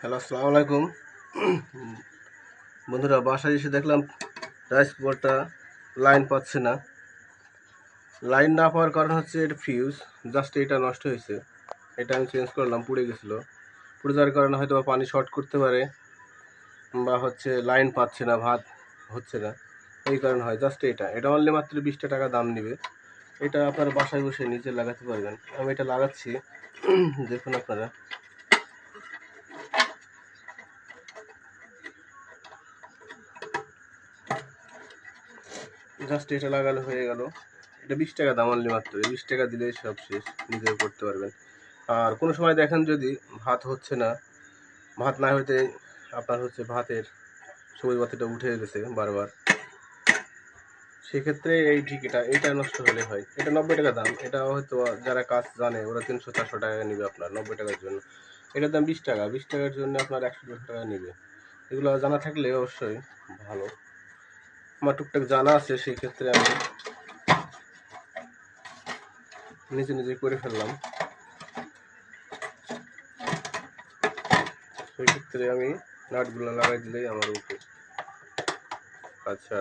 Hello, আসসালামু আলাইকুম। বন্ধুরা, বাসায় এসে দেখলাম রাইস কুকারটা লাইন পাচ্ছে না। লাইন না পাওয়ার কারণ হচ্ছে এটা ফিউজ, জাস্ট এটা নষ্ট হয়েছে। এটা আমি চেঞ্জ করলাম, পুড়ে গেছিলো। পুড়ে যাওয়ার কারণে হয়তো পানি শর্ট করতে পারে, বা হচ্ছে লাইন পাচ্ছে না, ভাত হচ্ছে না, এই কারণ হয়। জাস্ট এটা অনলি মাত্র 20টা টাকা দাম নেবে। এটা আপনারা বাসায় বসে নিজে লাগাতে পারবেন। আমি এটা লাগাচ্ছি, দেখুন আপনারা। জাস্ট এটা লাগালে হয়ে গেল। এটা 20 টাকা দাম, অনলি মাত্র 20 টাকা দিলেই সব শেষ, নিজেও করতে পারবেন। আর কোনো সময় দেখেন যদি ভাত হচ্ছে না, ভাত না হইতে আপনার হচ্ছে ভাতের সবুজ বাতিটা উঠে গেছে বারবার, সেক্ষেত্রে এই ঠিক এটা নষ্ট হলে হয়। এটা 90 টাকা দাম। এটা হয়তো যারা কাজ জানে ওরা 300-400 টাকা নেবে আপনার 90 টাকার জন্য। এটার দাম 20 টাকা। 20 টাকার জন্য আপনার 100-200 টাকা নেবে। এগুলো জানা থাকলে অবশ্যই ভালো। আমার টুকটাক জানা আছে, সেক্ষেত্রে আমি নিজে নিজে করে ফেললাম। সেক্ষেত্রে আমি নাটগুলো লাগাই দিলেই আমার ওকে। আচ্ছা।